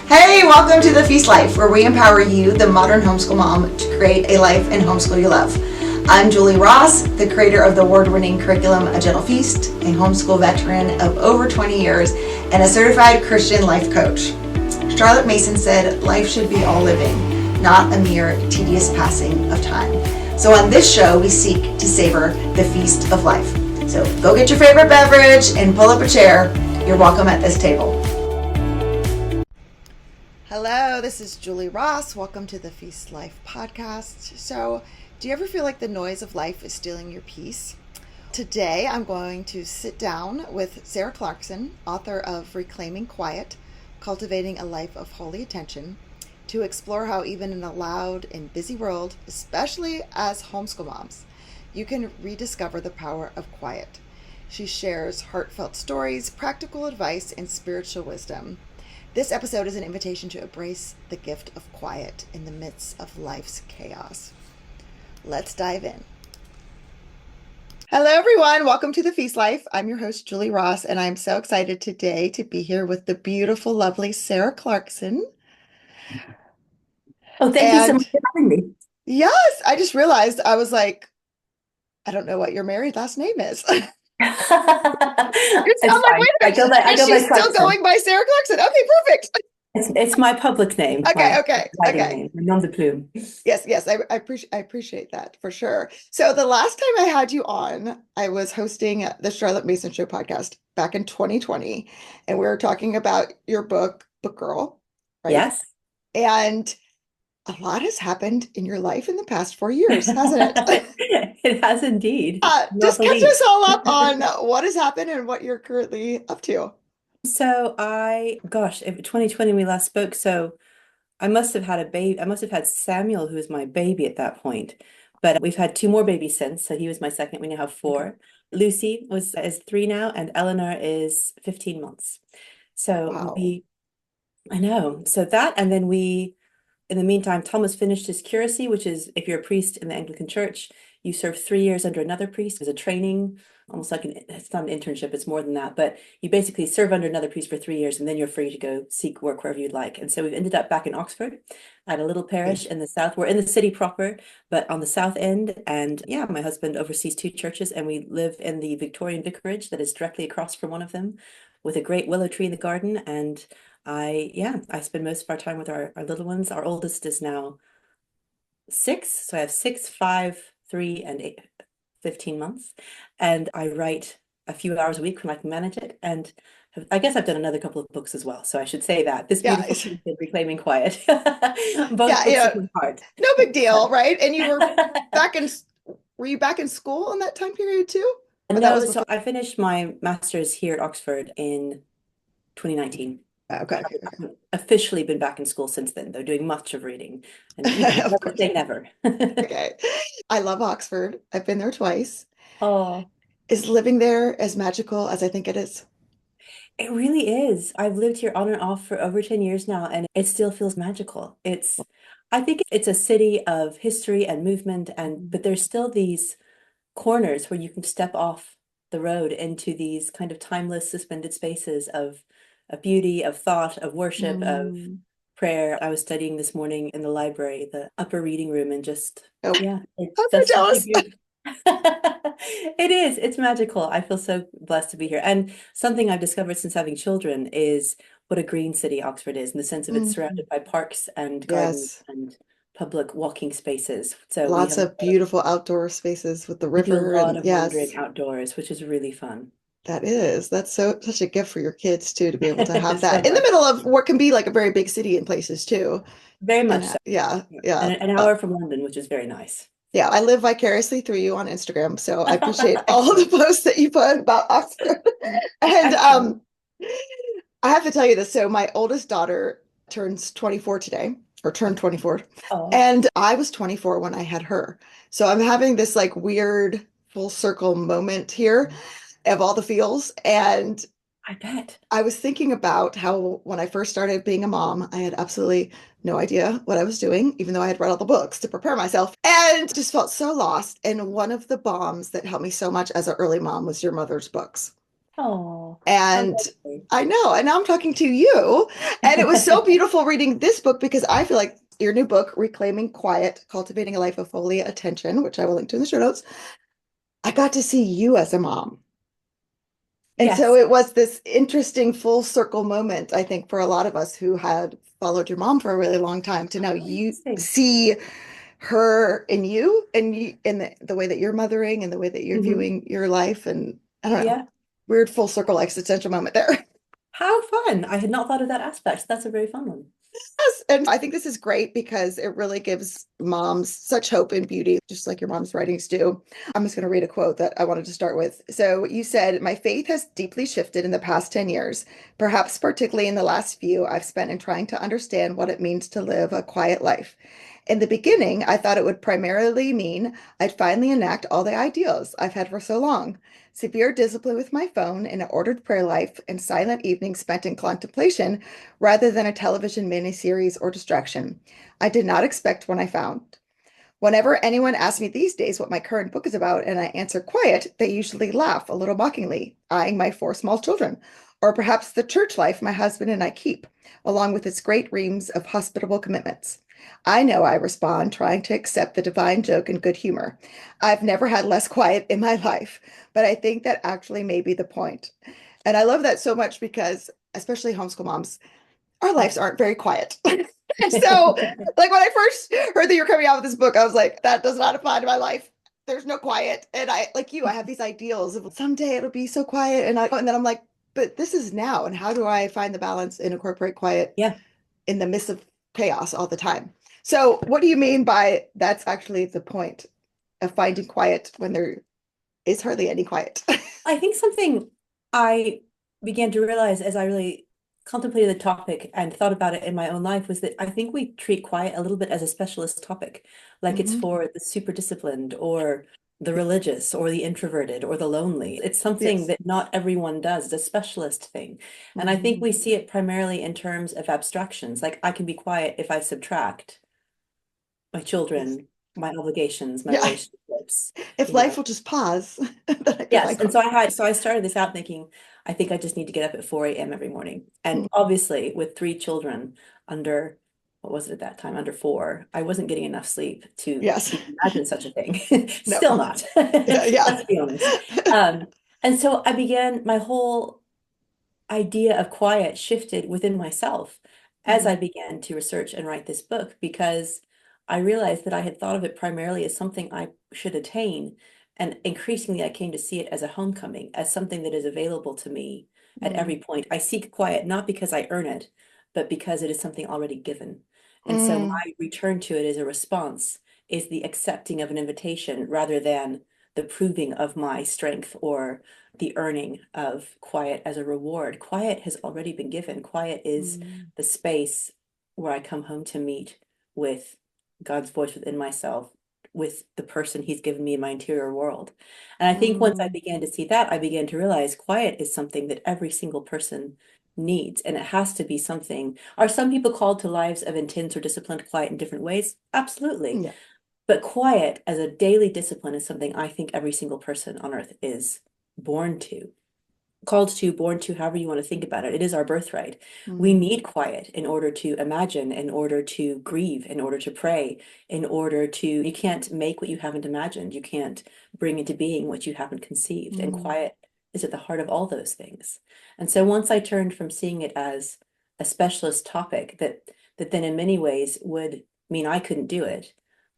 Hey, welcome to The Feast Life, where we empower you, the modern homeschool mom, to create a life and homeschool you love. I'm Julie Ross, the creator of the award-winning curriculum A Gentle Feast, a homeschool veteran of over 20 years, and a certified Christian life coach. Charlotte Mason said, life should be all living, not a mere tedious passing of time. So on this show, we seek to savor the feast of life. So go get your favorite beverage and pull up a chair. You're welcome at this table. Hello, this is Julie Ross. Welcome to the Feast Life podcast. So, do you ever feel like the noise of life is stealing your peace? Today, I'm going to sit down with Sarah Clarkson, author of Reclaiming Quiet, Cultivating a Life of Holy Attention, to explore how even in a loud and busy world, especially as homeschool moms, you can rediscover the power of quiet. She shares heartfelt stories, practical advice, and spiritual wisdom. This episode is an invitation to embrace the gift of quiet in the midst of life's chaos. Let's dive in. Hello, everyone. Welcome to The Feast Life. I'm your host, Julie Ross, and I'm so excited today to be here with the beautiful, lovely Sarah Clarkson. Oh, thank you so much for having me. Yes, I just realized I was like, I don't know what your married last name is. I'm It's like, fine. wait a minute, I is go she by still Clarkson. going by Sarah Clarkson? Okay, perfect. It's my public name, my writing Okay. name, my nom de plume. Yes, I appreciate that for sure. So the last time I had you on, I was hosting the Charlotte Mason Show podcast back in 2020, and we were talking about your Book Girl, right? Yes. And a lot has happened in your life in the past 4 years, hasn't it? It has indeed. Not Just the catch us least. all up on what has happened and what you're currently up to. Gosh, if 2020 we last spoke, so I must have had a baby. I must have had Samuel, who was my baby at that point. But we've had two more babies since. So he was my second. We now have Okay. four. Lucy is 3 now, and Eleanor is 15 months. So Wow. I know. So that, and then in the meantime, Thomas finished his curacy, which is if you're a priest in the Anglican Church, you serve 3 years under another priest as a training, almost like it's not an internship, it's more than that, but you basically serve under another priest for 3 years and then you're free to go seek work wherever you'd like. And so we've ended up back in Oxford at a little parish in the south. We're in the city proper, but on the south end. And yeah, my husband oversees two churches and we live in the Victorian vicarage that is directly across from one of them with a great willow tree in the garden. And I spend most of our time with our little ones. Our oldest is now 6. So I have 6, 5, 3, and 15 months. And I write a few hours a week when I can manage it. And I guess I've done another couple of books as well. So I should say that this Yeah, beautiful piece of Reclaiming Quiet. Both yeah, books of my heart. no big deal, right? And you were back in, were you back in school in that time period too? Or that was No, so before? I finished my master's here at Oxford in 2019. I've officially been back in school since then, though, doing much of reading. And Of never course. say never. Okay. I love Oxford. I've been there twice. Oh, Is living there as magical as I think it is? it really is. I've lived here on and off for over 10 years now, and it still feels magical. I think it's a city of history and movement, but there's still these corners where you can step off the road into these kind of timeless, suspended spaces of beauty, of thought, of worship, of Mm. prayer. I was studying this morning in the library, the upper reading room, and just, Oh, yeah, I'm so that's just a jealous. beauty. It is. It's magical. I feel so blessed to be here. And something I've discovered since having children is what a green city Oxford is in the sense of it's Mm. surrounded by parks and gardens Yes. and public walking spaces. So Lots of beautiful outdoor spaces with the we do a river lot and of wandering yes, outdoors, which is really fun. that's such a gift for your kids too to be able to have So that in the much. middle of what can be like a very big city in places too. Very And much so. Yeah. yeah. And an hour from London, which is very nice. Yeah, I live vicariously through you on Instagram, so I appreciate all the Excellent. posts that you put about Oxford. And Excellent. I have to tell you this. So my oldest daughter turns 24 today, or turned 24, Oh, and I was 24 when I had her. So I'm having this like weird full circle moment here of all the feels. And I bet. I was thinking about how when I first started being a mom, I had absolutely no idea what I was doing, even though I had read all the books to prepare myself and just felt so lost. And one of the bombs that helped me so much as an early mom was your mother's books. Oh, how And lovely. I know, and now I'm talking to you. And it was so beautiful reading this book because I feel like your new book, Reclaiming Quiet, Cultivating a Life of Holy Attention, which I will link to in the show notes, I got to see you as a mom. And so Yes. it was this interesting full circle moment, I think, for a lot of us who had followed your mom for a really long time to now Oh, you interesting. see her in you and you in the way that you're mothering and the way that you're Hmm. viewing your life. And I don't know, Yeah. weird full circle existential moment there. How fun. I had not thought of that aspect. That's a very fun one. Yes, and I think this is great because it really gives moms such hope and beauty, just like your mom's writings do. I'm just going to read a quote that I wanted to start with. So you said, "My faith has deeply shifted in the past 10 years, perhaps particularly in the last few I've spent in trying to understand what it means to live a quiet life. In the beginning, I thought it would primarily mean I'd finally enact all the ideals I've had for so long. Severe discipline with my phone, an ordered prayer life, and silent evenings spent in contemplation rather than a television miniseries or distraction. I did not expect when I found. Whenever anyone asks me these days what my current book is about and I answer quiet, they usually laugh a little mockingly, eyeing my four small children, or perhaps the church life my husband and I keep, along with its great reams of hospitable commitments. I know I respond, trying to accept the divine joke in good humor. I've never had less quiet in my life, but I think that actually may be the point. And I love that so much because, especially homeschool moms, our lives Yeah. aren't very quiet. And so, like when I first heard that you're coming out with this book, I was like, that does not apply to my life. There's no quiet. And I, like you, I have these ideals of someday it'll be so quiet. And then I'm like, but this is now. And how do I find the balance and incorporate quiet Yeah. in the midst of chaos all the time? So, what do you mean by that's actually the point of finding quiet when there is hardly any quiet? I think something I began to realize as I really contemplated the topic and thought about it in my own life was that I think we treat quiet a little bit as a specialist topic, like it's Hmm. for the super disciplined or the religious or the introverted or the lonely. It's something Yes. that not everyone does. It's a specialist thing. And I think Hmm. we see it primarily in terms of abstractions. Like I can be quiet if I subtract my Yes. children, my obligations, my Yeah. relationships, If you life know. will just pause, then I can Yes, find and so quiet. I started this out thinking I think I just need to get up at 4 a.m. every morning. And Mhm. obviously with three children under what was it at that time, under four, I wasn't getting enough sleep to Yes. even imagine such a thing. No. Still not. Yeah, yeah. Let's be honest. And so I began my whole idea of quiet shifted within myself as I Mhm. began to research and write this book because I realized that I had thought of it primarily as something I should attain. And increasingly, I came to see it as a homecoming, as something that is available to me at every Mm. point. I seek quiet not because I earn it, but because it is something already given. And so Mm. my return to it as a response is the accepting of an invitation rather than the proving of my strength or the earning of quiet as a reward. Quiet has already been given. Quiet is Mm. the space where I come home to meet with God's voice within myself, with the person He's given me in my interior world. And I think once I Mm. began to see that, I began to realize quiet is something that every single person needs. And it has to be something. Are some people called to lives of intense or disciplined quiet in different ways? Absolutely. Yeah. But quiet as a daily discipline is something I think every single person on earth is born to, called to, born to, however you want to think about it. It is our birthright. We Mm. need quiet in order to imagine, in order to grieve, in order to pray, in order to, you can't make what you haven't imagined. You can't bring into being what you haven't conceived. And Mm. quiet is at the heart of all those things. And so once I turned from seeing it as a specialist topic that then in many ways would mean I couldn't do it,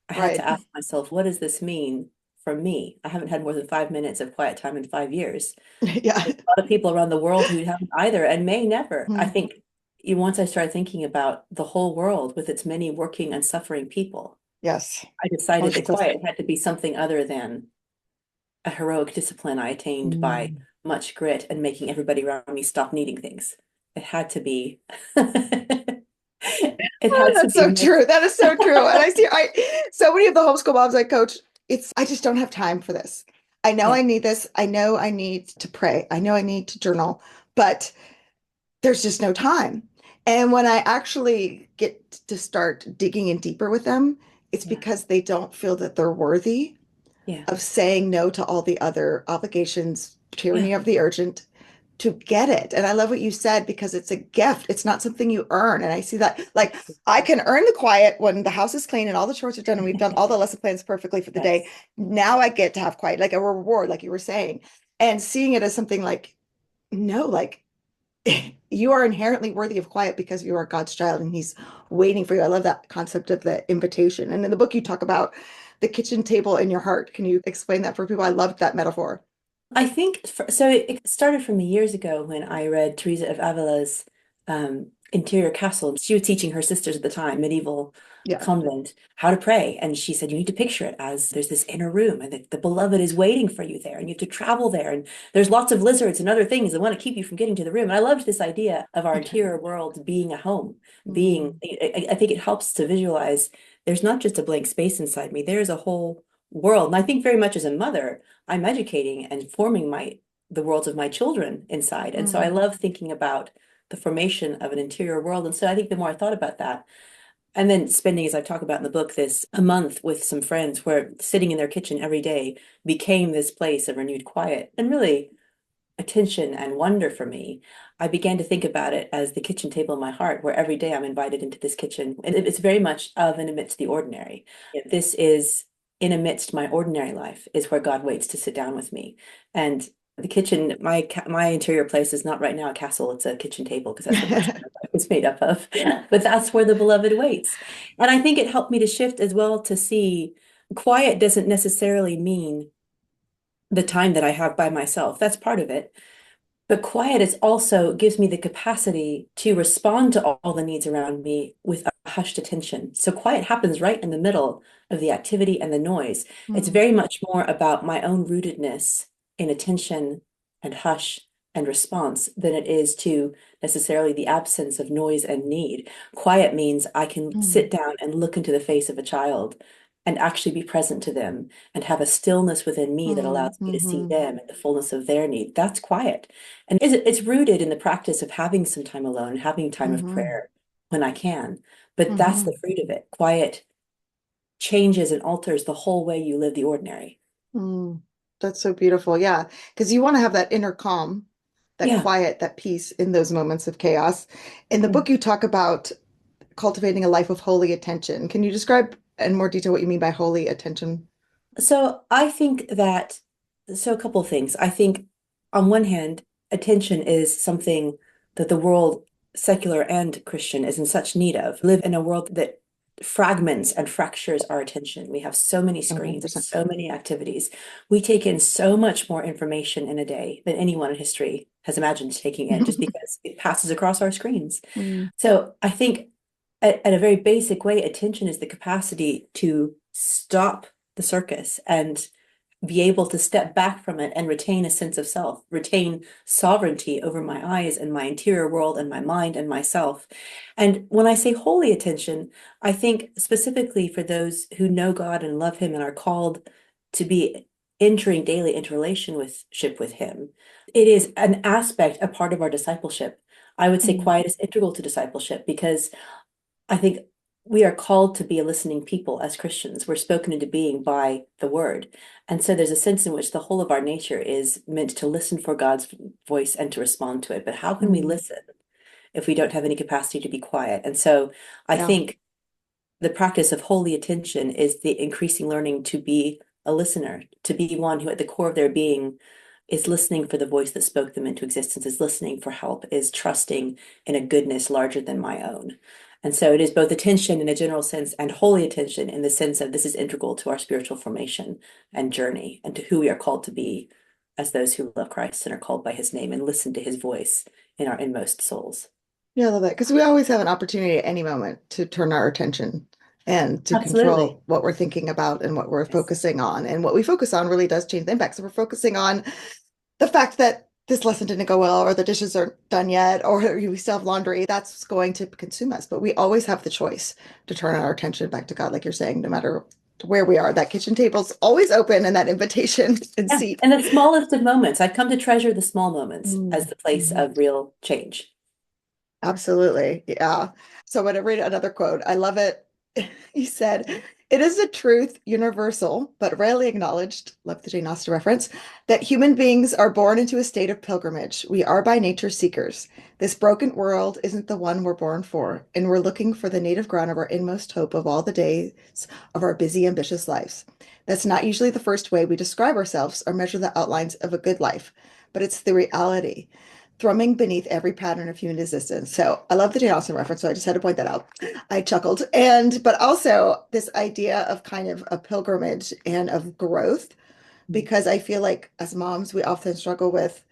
I had Right. to ask myself, what does this mean for me? I haven't had more than 5 minutes of quiet time in 5 years. Yeah. There's a lot of people around the world who haven't either and may never. I Mm. think once I started thinking about the whole world with its many working and suffering people, Yes. I decided Most that of us. quiet had to be something other than a heroic discipline I attained by Mm. much grit and making everybody around me stop needing things. It had to be, it Oh, had to that's be so more. true. That is so true. And I see so many of the homeschool moms I coach, it's I just don't have time for this. I know Yeah, I need this. I know I need to pray. I know I need to journal, but there's just no time. And when I actually get to start digging in deeper with them, it's yeah, because they don't feel that they're worthy yeah, of saying no to all the other obligations, yeah, tyranny of the urgent, to get it. And I love what you said because it's a gift. It's not something you earn. And I see that like I can earn the quiet when the house is clean and all the chores are done and we've done all the lesson plans perfectly for the day. Yes. Now I get to have quiet, like a reward, like you were saying, and seeing it as something like, no, like you are inherently worthy of quiet because you are God's child and he's waiting for you. I love that concept of the invitation. And in the book, you talk about the kitchen table in your heart. Can you explain that for people? I loved that metaphor. I think so. It started for me years ago when I read Teresa of Avila's Interior Castle. She was teaching her sisters at the time, medieval Yeah. convent, how to pray. And she said, you need to picture it as there's this inner room and the beloved is waiting for you there and you have to travel there. And there's lots of lizards and other things that want to keep you from getting to the room. And I loved this idea of our interior world being a home, Mm, I think it helps to visualize there's not just a blank space inside me, there's a whole world. And I think very much as a mother, I'm educating and forming the worlds of my children inside. And so I mm, love thinking about the formation of an interior world. And so I think the more I thought about that, and then spending, as I talk about in the book, this a month with some friends where sitting in their kitchen every day became this place of renewed quiet and really attention and wonder for me. I began to think about it as the kitchen table in my heart, where every day I'm invited into this kitchen. And it's very much of and amidst the ordinary. This is in amidst my ordinary life is where God waits to sit down with me. And the kitchen, my interior place is not right now a castle, it's a kitchen table because that's what my mm, is made up of. But that's where the beloved waits. And I think it helped me to shift as well to see quiet doesn't necessarily mean the time that I have by myself. That's part of it. But quiet is also gives me the capacity to respond to all the needs around me with a hushed attention. So quiet happens right in the middle of the activity and the noise. It's very much more about my own rootedness in attention and hush and response than it is to necessarily the absence of noise and need. Quiet means I can mm, sit down and look into the face of a child and actually be present to them and have a stillness within me that mm, allows me to see mhm, them and the fullness of their need. That's quiet. And it's rooted in the practice of having some time alone, having time of mhm, prayer when I can. But that's mhm, the fruit of it. Quiet changes and alters the whole way you live the ordinary. mm. That's so beautiful. Yeah. Because you want to have that inner calm, that Yeah. quiet, that peace in those moments of chaos. In the Mm. book, you talk about cultivating a life of holy attention. Can you describe in more detail what you mean by holy attention? So I think that, so a couple of things. I think on one hand, attention is something that the world, secular and Christian, is in such need of. We live in a world that fragments and fractures our attention. We have so many screens, 100%. so many activities. We take in so much more information in a day than anyone in history has imagined taking in just because it passes across our screens. Mm, So I think at a very basic way, attention is the capacity to stop the circus and be able to step back from it and retain a sense of self, retain sovereignty over my eyes and my interior world and my mind and myself. And when I say holy attention, I think specifically for those who know God and love Him and are called to be entering daily interrelationship with Him. It is an aspect, a part of our discipleship. I would say mm, quiet is integral to discipleship because I think we are called to be a listening people as Christians. We're spoken into being by the word. And so there's a sense in which the whole of our nature is meant to listen for God's voice and to respond to it. But how can we mm. listen if we don't have any capacity to be quiet? And so I Yeah. think the practice of holy attention is the increasing learning to be a listener, to be one who at the core of their being is listening for the voice that spoke them into existence, is listening for help, is trusting in a goodness larger than my own. And so it is both attention in a general sense and holy attention in the sense of this is integral to our spiritual formation and journey and to who we are called to be as those who love Christ and are called by his name and listen to his voice in our inmost souls. Yeah, I love that. Because we always have an opportunity at any moment to turn our attention and to Absolutely. control what we're thinking about and what we're Yes. focusing on. And what we focus on really does change the impact. So we're focusing on the fact that this lesson didn't go well, or the dishes aren't done yet, or we still have laundry, that's going to consume us. But we always have the choice to turn our attention back to God, like you're saying, no matter where we are. That kitchen table's always open and that invitation and Yeah. seat. And the smallest of moments. I've come to treasure the small moments as Mm, the place mhm. of real change. Absolutely. Yeah. So I'm going to read another quote. I love it. He said, It is a truth, universal, but rarely acknowledged, love the Jane Austen reference, that human beings are born into a state of pilgrimage. We are by nature seekers. This broken world isn't the one we're born for, and we're looking for the native ground of our inmost hope of all the days of our busy, ambitious lives. That's not usually the first way we describe ourselves or measure the outlines of a good life, but it's the reality thrumming beneath every pattern of human existence. So I love the Jane Austen reference, so I just had to point that out. I chuckled. But also this idea of kind of a pilgrimage and of growth, because I feel like as moms, we often struggle with,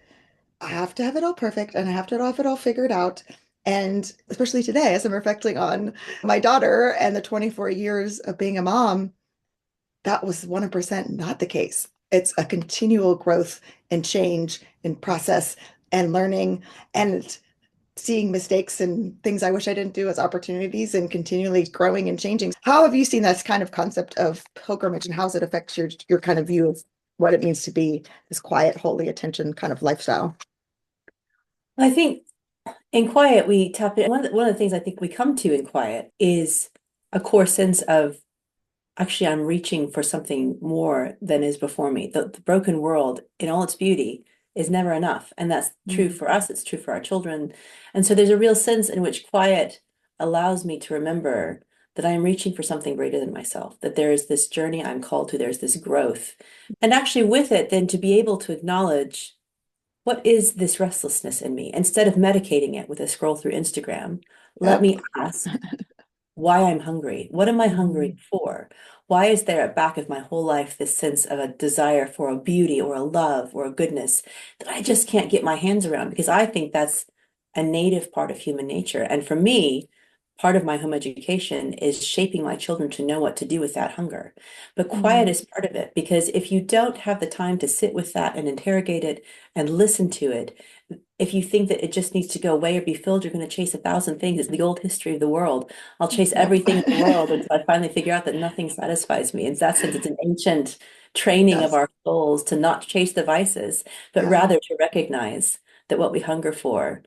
I have to have it all perfect and I have to have it all figured out. And especially today, as I'm reflecting on my daughter and the 24 years of being a mom, that was 100% not the case. It's a continual growth and change and process and learning and seeing mistakes and things I wish I didn't do as opportunities and continually growing and changing. How have you seen this kind of concept of pilgrimage and how does it affect your kind of view of what it means to be this quiet, holy attention kind of lifestyle? I think in quiet, we tap in. One of the things I think we come to in quiet is a core sense of actually, I'm reaching for something more than is before me. The broken world, in all its beauty, is never enough. And that's true Mm. for us, it's true for our children. And so there's a real sense in which quiet allows me to remember that I'm reaching for something greater than myself, that there is this journey I'm called to, there's this growth. And actually, with it, then to be able to acknowledge what is this restlessness in me? Instead of medicating it with a scroll through Instagram, let Yep. me ask why I'm hungry. What am I hungry Mm. for? Why is there at back of my whole life this sense of a desire for a beauty or a love or a goodness that I just can't get my hands around? Because I think that's a native part of human nature. And for me, part of my home education is shaping my children to know what to do with that hunger. But quiet Mm. is part of it because if you don't have the time to sit with that and interrogate it and listen to it, if you think that it just needs to go away or be filled, you're going to chase 1,000 things. It's the old history of the world. I'll chase Yep. everything in the world until I finally figure out that nothing satisfies me. In that sense, it's an ancient training of Yes. our souls to not chase the vices, but Yeah. rather to recognize that what we hunger for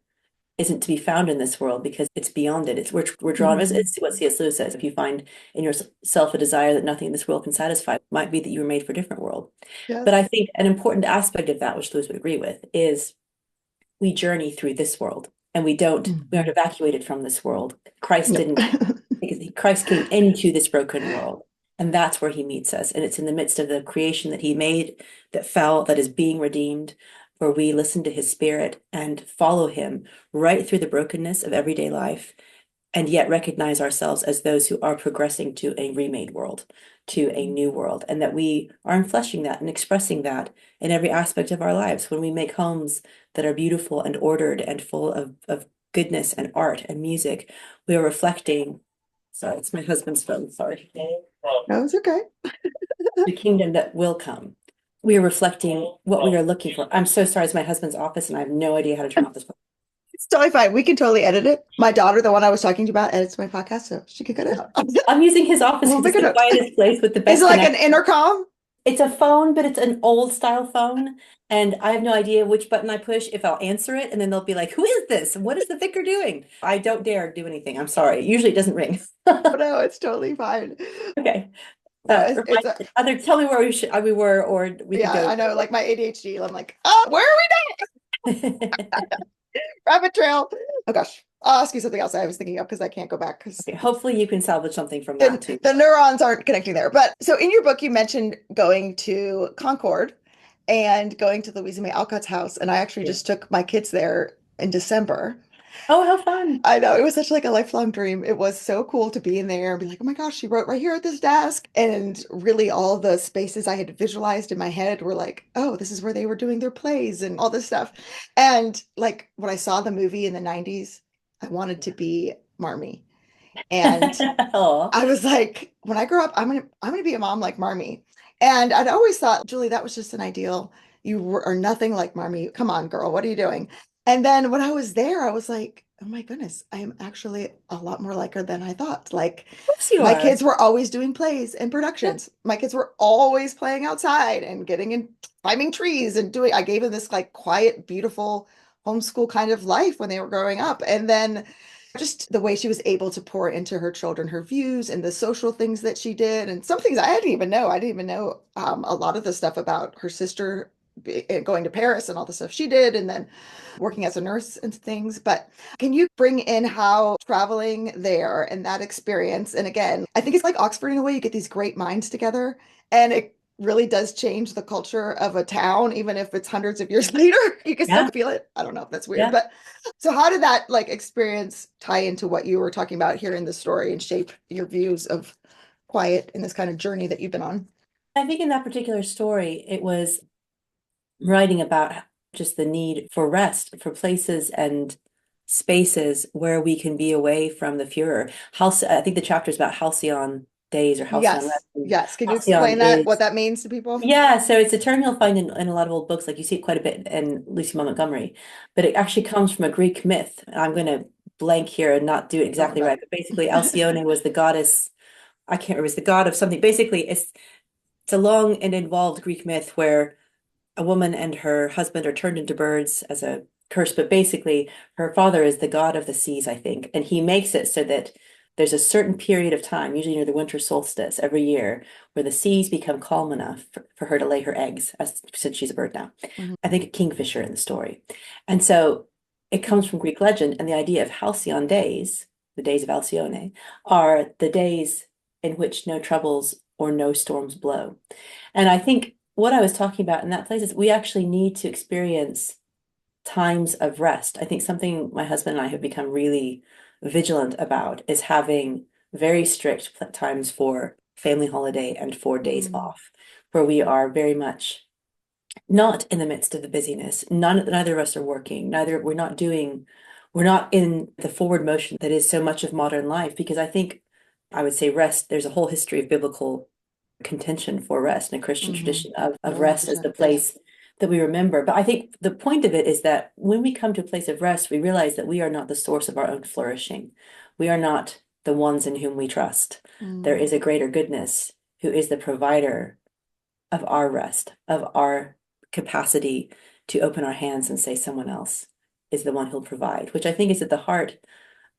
isn't to be found in this world because it's beyond it. It's we're drawn. Mm. It's what C.S. Lewis says. If you find in yourself a desire that nothing in this world can satisfy, it might be that you were made for a different world. But I Yes. think an important aspect of that, which Lewis would agree with, is we journey through this world and we aren't Mm. evacuated from this world. Christ Yep. didn't, because Christ came into this broken world. And that's where he meets us. And it's in the midst of the creation that he made that fell, that is being redeemed, where we listen to his spirit and follow him right through the brokenness of everyday life and yet recognize ourselves as those who are progressing to a remade world, to a new world, and that we are enfleshing that and expressing that in every aspect of our lives. When we make homes that are beautiful and ordered and full of goodness and art and music, we are reflecting. Sorry, it's my husband's phone. Sorry. That was okay. The kingdom that will come. We are reflecting what we are looking for. I'm so sorry, it's my husband's office, and I have no idea how to turn off this phone. It's totally fine. We can totally edit it. My daughter, the one I was talking to about, edits my podcast, so she can cut it out. I'm using his office We'll because make it's a the note. quietest place with the Is it best like an connection. intercom? It's a phone, but it's an old style phone. And I have no idea which button I push if I'll answer it. And then they'll be like, who is this? What is the vicar doing? I don't dare do anything. I'm sorry. Usually it doesn't ring. Oh, no, it's totally fine. Okay. No, it's a, Tell me where we were, or we could yeah, go. I know, like my ADHD, I'm like, oh, where are we Okay. now? Rabbit trail. Oh gosh. I'll ask you something else I was thinking of because I can't go back because Hopefully you can salvage something from that too. the neurons aren't connecting there. But so in your book, you mentioned going to Concord and going to Louisa May Alcott's house. And I actually Yeah. just took my kids there in December. Oh, how fun. I know it was such like a lifelong dream. It was so cool to be in there and be like, oh my gosh, she wrote right here at this desk. And really all the spaces I had visualized in my head were like, oh, this is where they were doing their plays and all this stuff. And like when I saw the movie in the 90s, I wanted to be Marmee. And Oh, I was like, when I grow up, I'm gonna be a mom like Marmee. And I'd always thought, Julie, that was just an ideal. Are nothing like Marmee. Come on, girl, what are you doing? And then when I was there, I was like, oh my goodness, I am actually a lot more like her than I thought. Like of course you my are. kids were always doing plays and Yep. productions. My kids were always playing outside and getting in climbing trees and doing, I gave them this like quiet, beautiful homeschool kind of life when they were growing up. And then just the way she was able to pour into her children her views and the social things that she did, and some things I didn't even know. I didn't even know a lot of the stuff about her sister going to Paris and all the stuff she did, and then working as a nurse and things. But can you bring in how traveling there and that experience? And again, I think it's like Oxford in a way. You get these great minds together, and it really does change the culture of a town, even if it's hundreds of years later. You can still Yeah, feel it. I don't know if that's weird, yeah. but so how did that like experience tie into what you were talking about here in the story and shape your views of quiet in this kind of journey that you've been on? I think in that particular story, it was writing about just the need for rest, for places and spaces where we can be away from the furor. I think the chapter is about halcyon days or halcyon rest. Yes. And Yes. Can you halcyon explain that, what is, that means to people? yeah, so it's a term you'll find in a lot of old books, like you see it quite a bit in Lucy Maud Montgomery, but it actually comes from a Greek myth. I'm going to blank here and not do it Don't worry exactly about right, but basically Alcyone was the goddess, I can't remember, it was the god of something. Basically, it's a long and involved Greek myth where a woman and her husband are turned into birds as a curse, but basically her father is the god of the seas, I think, and he makes it so that there's a certain period of time, usually near the winter solstice every year, where the seas become calm enough for her to lay her eggs, since she's a bird now. it. I think a kingfisher in the story. And so it comes from Greek legend, and the idea of halcyon days, the days of Alcyone, are the days in which no troubles or no storms blow. And I think what I was talking about in that place is we actually need to experience times of rest. I think something my husband and I have become really vigilant about is having very strict times for family holiday and for days Mm, off, where we are very much not in the midst of the busyness. Neither of us are working. We're not in the forward motion that is so much of modern life, because I think I would say rest, there's a whole history of biblical contention for rest and a Christian hmm. tradition of rest as 100%. the Yes. place that we remember. But I think the point of it is that when we come to a place of rest, we realize that we are not the source of our own flourishing. We are not the ones in whom we trust. There Mm, is a greater goodness who is the provider of our rest, of our capacity to open our hands and say someone else is the one who'll provide, which I think is at the heart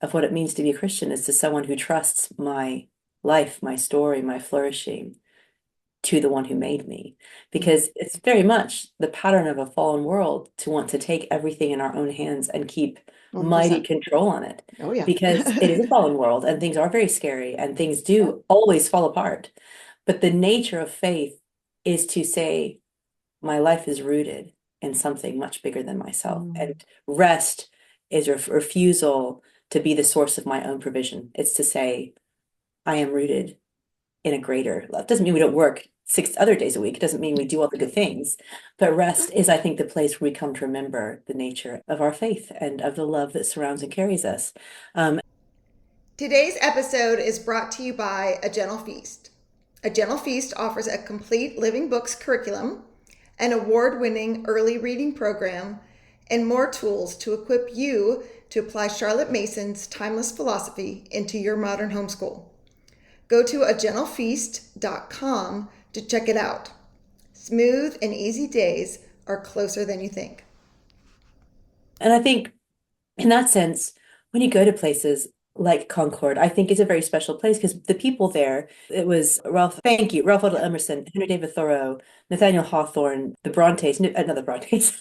of what it means to be a Christian, is to someone who trusts my life, my story, my flourishing to the one who made me. mm, Because it's very much the pattern of a fallen world to want to take everything in our own hands and keep mighty 100%. control on it. Oh, yeah. Because it is a fallen world and things are very scary and things Yeah. do always fall apart. But the nature of faith is to say, my life is rooted in something much bigger than myself. Mm, And rest is a refusal to be the source of my own provision. It's to say, I am rooted in a greater love. Doesn't mean we don't work 6 other days a week. It doesn't mean we do all the good things. But rest is, I think, the place where we come to remember the nature of our faith and of the love that surrounds and carries us. Today's episode is brought to you by A Gentle Feast. A Gentle Feast offers a complete living books curriculum, an award winning early reading program, and more tools to equip you to apply Charlotte Mason's timeless philosophy into your modern homeschool. Go to agentlefeast.com to check it out. Smooth and easy days are closer than you think. And I think in that sense, when you go to places like Concord, I think is a very special place because the people there, it was thank you, Ralph Waldo Emerson, Henry David Thoreau, Nathaniel Hawthorne, the Brontes, not the Brontes,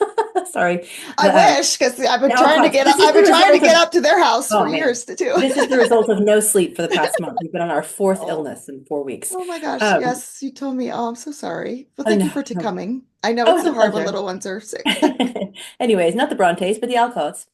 sorry, I the, wish, because the Alcotts. This is I've the been trying to result get of, up to their house oh for man, years too. this is the result of no sleep for the past month. We've been on our fourth Oh, illness in 4 weeks. oh my gosh. Um, Yes, you told me. Oh, I'm so sorry. Well, oh thank you no, for no. coming. I know Oh, it's it was so a hard when pleasure. little ones are sick. Anyways, not the Brontes, but the Alcotts.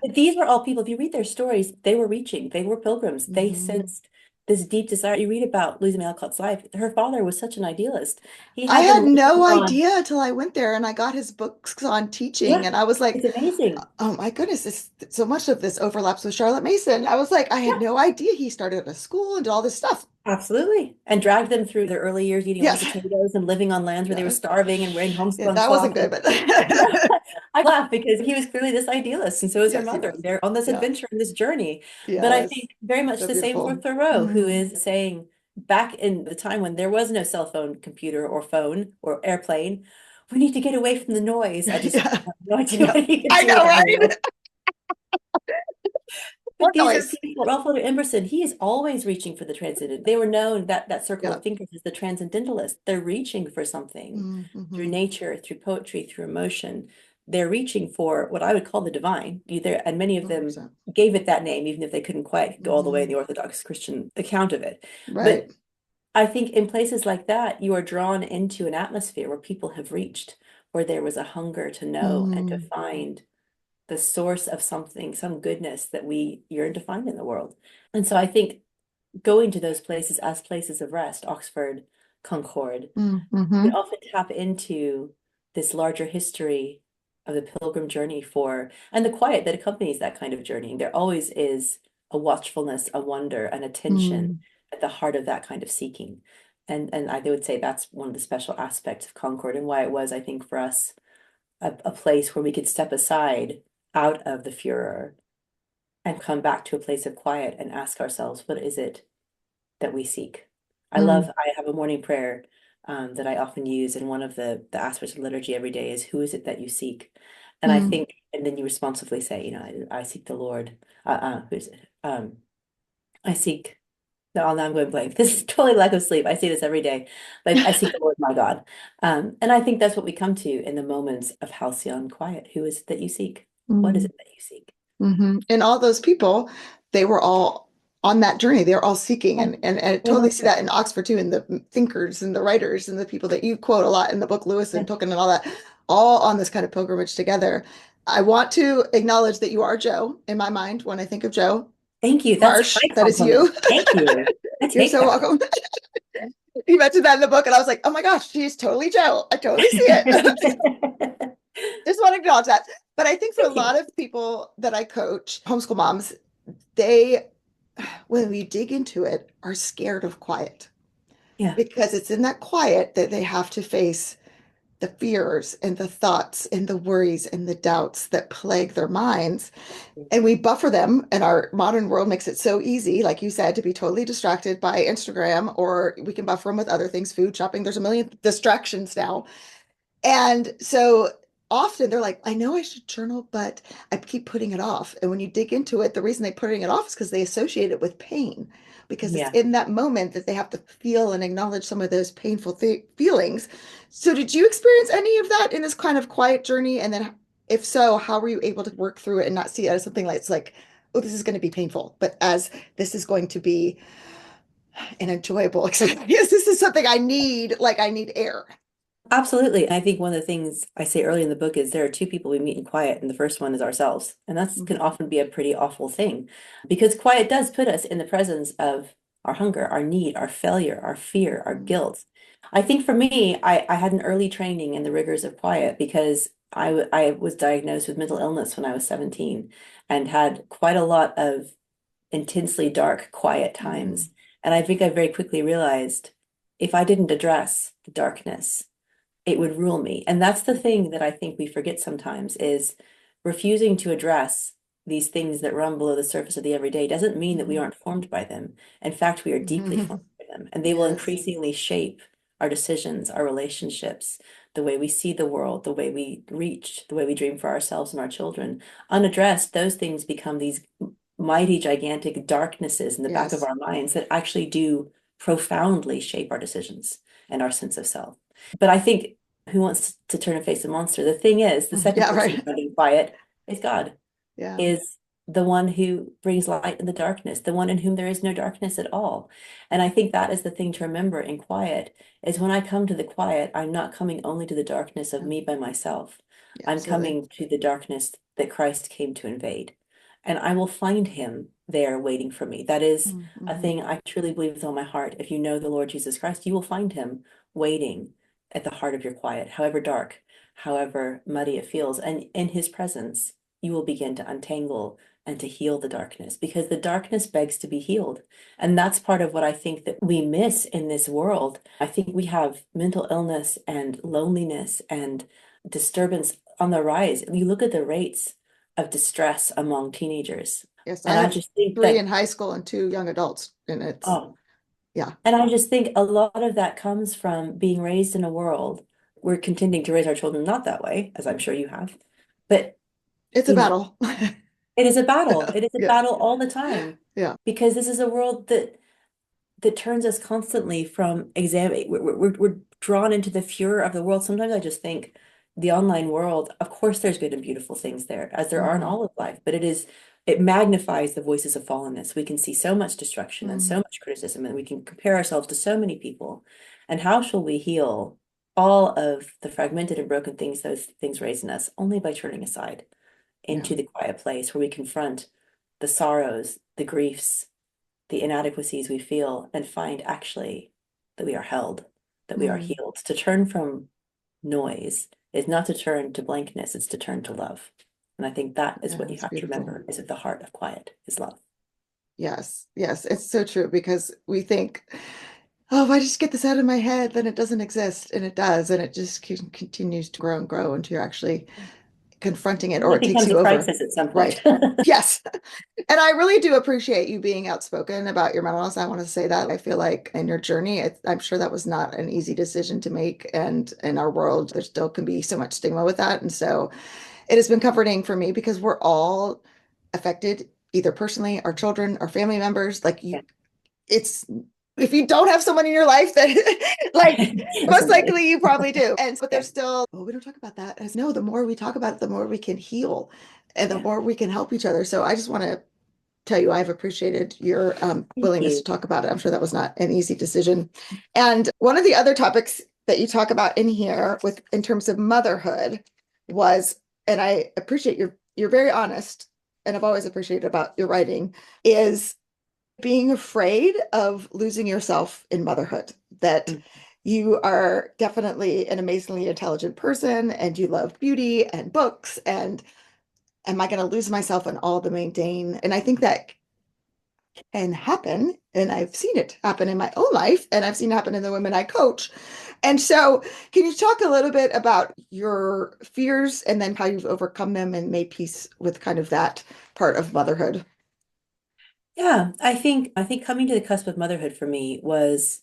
But these were all people, if you read their stories, they were reaching, they were pilgrims. They Mhm. sensed this deep desire. You read about Louisa May Alcott's life. Her father was such an idealist. He I had had them no living on, idea till I went there and I got his books on teaching, yeah, and I was like, it's amazing. oh my goodness, so much of this overlaps with Charlotte Mason. I was like, I had Yeah, no idea he started a school and did all this stuff. absolutely. And dragged them through their early years eating only Yes, potatoes and living on lands where they were yes. starving and wearing Yeah, homespun that wasn't cloth. good, but Yeah, I laugh because he was clearly this idealist, and so is her yes, he mother. was. They're on this Yeah, adventure and this journey. But I yes. think very much So the same for beautiful. Thoreau, who Hmm. is saying back in the time when there was no cell phone, computer, or phone or airplane, we need to get away from the noise. I just Yeah, have no idea yeah. what he could I do with know, that right? anymore. But What these are noise? people, Ralph Waldo Emerson, he is always reaching for the transcendent. They were known that circle Yeah. of thinkers as the transcendentalists. They're reaching for something through Mm-hmm. nature, through poetry, through emotion. They're reaching for what I would call the divine. Either, and many of them 100%. gave it that name, even if they couldn't quite go all the way in Mm-hmm. the Orthodox Christian account of it. Right. But I think in places like that, you are drawn into an atmosphere where people have reached, where there was a hunger to know and to Mm-hmm. find the source of something, some goodness that we yearn to find in the world. And so I think going to those places as places of rest, Oxford, Concord, Mm-hmm. can often tap into this larger history of the pilgrim journey for, and the quiet that accompanies that kind of journey. There always is a watchfulness, a wonder, an attention at the heart of that kind of seeking. And I would say that's one of the special aspects of Concord and why it was, I think, for us, a place where we could step aside out of the furor and come back to a place of quiet and ask ourselves, what is it that we seek? Mm-hmm. I have a morning prayer that I often use, and one of the aspects of liturgy every day is, who is it that you seek? And I Mm-hmm. think, and then you responsively say, I seek the Lord. Who's it? I seek, no, now I'm going blank. This is totally lack of sleep. I say this every day, but I seek the Lord my God. And I think that's what we come to in the moments of halcyon quiet. Who is it that you seek? What is it that you seek? Mm-hmm. And all those people, they were all on that journey. They're all seeking, Yeah. and I totally see that in Oxford too, in the thinkers and the writers and the people that you quote a lot in the book, Lewis Yeah. and Tolkien and all that, all on this kind of pilgrimage together. I want to acknowledge that you are Joe in my mind when I think of Joe Thank you. That's a Marsh. high That is compliment. you. Thank you. I You're take so that. welcome. You mentioned that in the book, and I was like, oh my gosh, she's totally Joe. I totally see it. Just want to acknowledge that. But I think for a Thank you. lot of people that I coach, homeschool moms, they, when we dig into it, are scared of quiet Yeah. because it's in that quiet that they have to face the fears and the thoughts and the worries and the doubts that plague their minds. And we buffer them, and our modern world makes it so easy, like you said, to be totally distracted by Instagram, or we can buffer them with other things, food, shopping. There's a million distractions now. And so often they're like, I know I should journal, but I keep putting it off. And when you dig into it, the reason they're putting it off is because they associate it with pain, because it's Yeah. in that moment that they have to feel and acknowledge some of those painful feelings. So, did you experience any of that in this kind of quiet journey? And then, if so, how were you able to work through it and not see it as something like it's like, oh, this is going to be painful, but as this is going to be an enjoyable experience? This is something I need, like I need air. Absolutely. I think one of the things I say early in the book is there are two people we meet in quiet, and the first one is ourselves. And that's can Mhm. often be a pretty awful thing because quiet does put us in the presence of our hunger, our need, our failure, our fear, our Mhm. guilt. I think for me, I had an early training in the rigors of quiet because I was diagnosed with mental illness when I was 17 and had quite a lot of intensely dark, quiet Mhm. times. And I think I very quickly realized if I didn't address the darkness, it would rule me. And that's the thing that I think we forget sometimes is refusing to address these things that run below the surface of the everyday doesn't mean that we Mhm. aren't formed by them. In fact, we are deeply formed by them, and they will Yes. increasingly shape our decisions, our relationships, the way we see the world, the way we reach, the way we dream for ourselves and our children. Unaddressed, those things become these mighty, gigantic darknesses in the back of Yes. our minds that actually do profoundly shape our decisions and our sense of self. But I think who wants to turn and face a monster? The thing is, the second Yeah, person right. running quiet is God, Yeah. is the one who brings light in the darkness, the one in whom there is no darkness at all. And I think that is the thing to remember in quiet, is when I come to the quiet, I'm not coming only to the darkness of Yeah. me by myself. Yeah, I'm absolutely. coming to the darkness that Christ came to invade. And I will find him there waiting for me. That is a Mm-hmm. thing I truly believe with all my heart. If you know the Lord Jesus Christ, you will find him waiting at the heart of your quiet, however dark, however muddy it feels. And in his presence, you will begin to untangle and to heal the darkness because the darkness begs to be healed. And that's part of what I think that we miss in this world. I think we have mental illness and loneliness and disturbance on the rise. You look at the rates of distress among teenagers, Yes, I and I have just think three in that, high school and two young adults, and it's oh, yeah, and I just think a lot of that comes from being raised in a world we're contending to raise our children not that way, as I'm sure you have, but it's a you know, battle. It is a battle. It is a Yeah. battle all the time Yeah. because this is a world that turns us constantly from examining. We're drawn into the furor of the world. Sometimes I just think the online world, of course, there's good and beautiful things there, as there are in Hmm. all of life, but it magnifies the voices of fallenness. We can see so much destruction and so Mm. much criticism, and we can compare ourselves to so many people. And how shall we heal all of the fragmented and broken things those things raise in us? Only by turning aside Yeah. into the quiet place where we confront the sorrows, the griefs, the inadequacies we feel and find actually that we are held, that we are Mm. healed. To turn from noise is not to turn to blankness, it's to turn to love. And I think that is Yeah, what you it's have to beautiful. remember is at the heart of quiet is love. Yes. Yes. It's so true because we think, oh, if I just get this out of my head, then it doesn't exist. And it does. And it just continues to grow and grow until you're actually confronting it And or it it takes becomes you a over. crisis at some Right. point. Yes. And I really do appreciate you being outspoken about your mental illness. I want to say that I feel like in your journey, I'm sure that was not an easy decision to make. And in our world, there still can be so much stigma with that. And so it has been comforting for me because we're all affected, either personally, our children, our family members. Like Yeah. it's if you don't have someone in your life that like most Somebody. likely you probably do. And but Yeah. there's still, oh, we don't talk about that. And no, the more we talk about it, the more we can heal and the Yeah. more we can help each other. So I just want to tell you I've appreciated your Thank willingness to you. talk about it. I'm sure that was not an easy decision. And one of the other topics that you talk about in here with in terms of motherhood was, and I appreciate you're very honest, and I've always appreciated about your writing, is being afraid of losing yourself in motherhood. That Mm. you are definitely an amazingly intelligent person and you love beauty and books and am I going to lose myself in all the mundane? And I think that can happen. And I've seen it happen in my own life, and I've seen it happen in the women I coach. And so, can you talk a little bit about your fears and then how you've overcome them and made peace with kind of that part of motherhood? Yeah, I think coming to the cusp of motherhood for me was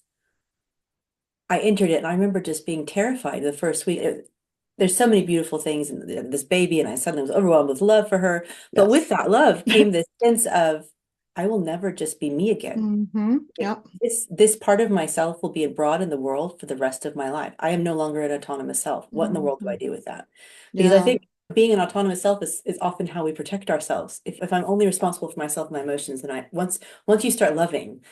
I entered it and I remember just being terrified the first week. There's so many beautiful things in this baby, and I suddenly was overwhelmed with love for her. But with Yes. that love came this sense of I will never just be me again. Mm-hmm. Yep. This part of myself will be abroad in the world for the rest of my life. I am no longer an autonomous self. What in the world do Mm-hmm. I do with that? Because I Yeah. think being an autonomous self is often how we protect ourselves. If I'm only responsible for myself and my emotions, then once you start loving,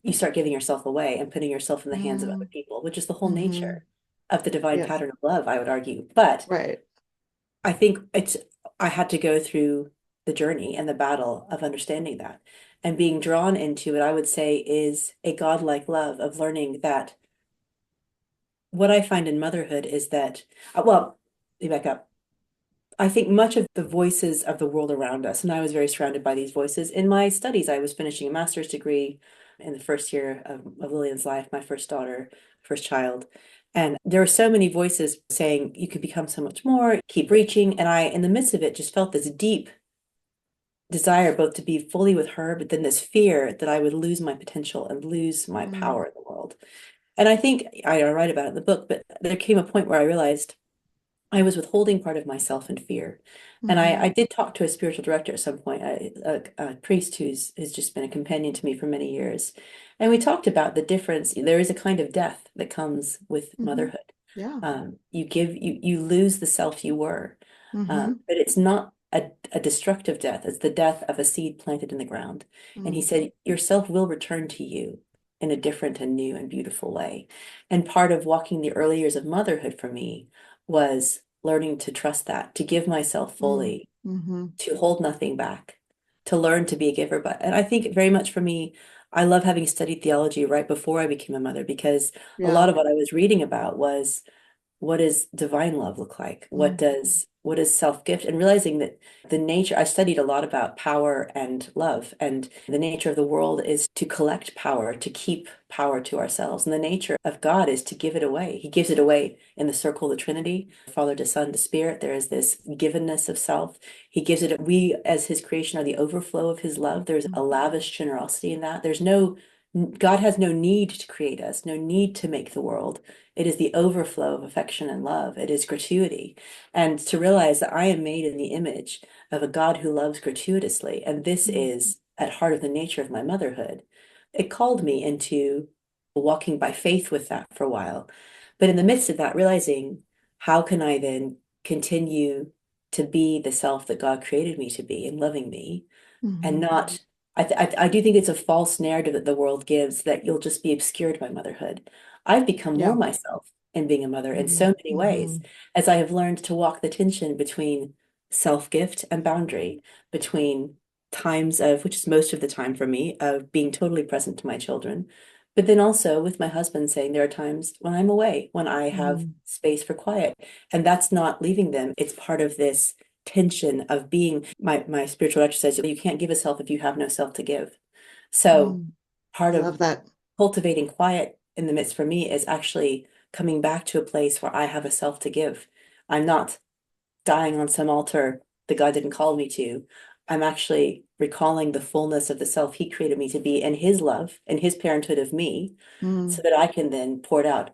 you start giving yourself away and putting yourself in the hands of other people, which is the whole Mm-hmm. nature of the divine Yes. pattern of love, I would argue. But Right. I think I had to go through the journey and the battle of understanding that and being drawn into what I would say is a godlike love of learning that what I find in motherhood is that, well, let me back up. I think much of the voices of the world around us, and I was very surrounded by these voices in my studies. I was finishing a master's degree in the first year of Lillian's life, my first daughter, first child. And there were so many voices saying, you could become so much more, keep reaching. And I, in the midst of it, just felt this deep desire both to be fully with her, but then this fear that I would lose my potential and lose my Mm-hmm. power in the world. And I think I write about it in the book, but there came a point where I realized I was withholding part of myself in fear. And I did talk to a spiritual director at some point, a priest who's just been a companion to me for many years. And we talked about the difference. There is a kind of death that comes with Mm-hmm. motherhood. Yeah. You lose the self you were. Mm-hmm. But it's not a destructive death. It's the death of a seed planted in the ground. And he Mm-hmm. said, your self will return to you in a different and new and beautiful way. And part of walking the early years of motherhood for me was learning to trust that, to give myself fully, Mm-hmm. to hold nothing back, to learn to be a giver. But and I think very much for me, I love having studied theology right before I became a mother because a Yeah. lot of what I was reading about was what does divine love look like? Mm-hmm. What is self-gift? And realizing that the nature, I studied a lot about power and love, and the nature of the world is to collect power, to keep power to ourselves. And the nature of God is to give it away. He gives it away in the circle of the Trinity, Father to Son to Spirit. There is this givenness of self. He gives it, we as his creation are the overflow of his love. There's a lavish generosity in that. God has no need to create us, no need to make the world. It is the overflow of affection and love. It is gratuity. And to realize that I am made in the image of a God who loves gratuitously, and this is at heart of the nature of my motherhood, it called me into walking by faith with that for a while. But in the midst of that, realizing how can I then continue to be the self that God created me to be and loving me and Mm-hmm. not I do think it's a false narrative that the world gives that you'll just be obscured by motherhood. I've become more Yeah. myself in being a mother in so many Mm-hmm. ways as I have learned to walk the tension between self-gift and boundary, between times of, which is most of the time for me, of being totally present to my children, but then also with my husband saying there are times when I'm away, when I have Mm-hmm. space for quiet, and that's not leaving them. It's part of this tension of being my spiritual director says you can't give a self if you have no self to give. So Mm. part I of love that. cultivating quiet in the midst for me is actually coming back to a place where I have a self to give. I'm not dying on some altar that God didn't call me to. I'm actually recalling the fullness of the self He created me to be and His love and His parenthood of me so Mm. that I can then pour it out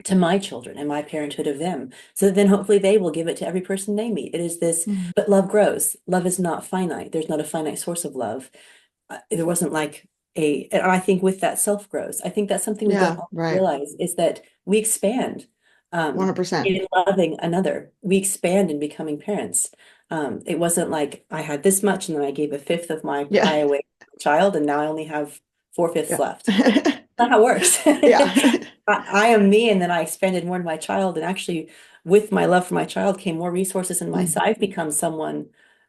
to my children and my parenthood of them. So that then hopefully they will give it to every person they meet. It is this, Mm. but love grows. Love is not finite. There's not a finite source of love. There wasn't like and I think with that self grows. I think that's something we don't Yeah, often right. realize is that we expand 100%. in loving another. We expand in becoming parents. It wasn't like I had this much and then I gave a fifth of my Yeah. pie away to my child and now I only have four-fifths Yeah. left. Not how it works. Yeah. I am me, and then I expanded more to my child. And actually, with my love for my child came more resources in my Mm. side. I've become someone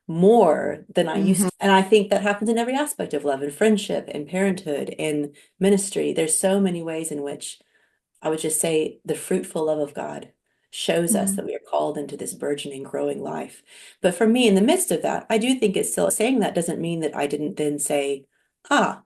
more than I used Mhm. to. And I think that happens in every aspect of love and friendship and parenthood and ministry. There's so many ways in which I would just say the fruitful love of God shows us that Mhm. we are called into this burgeoning, growing life. But for me, in the midst of that, I do think it's still saying that doesn't mean that I didn't then say, ah,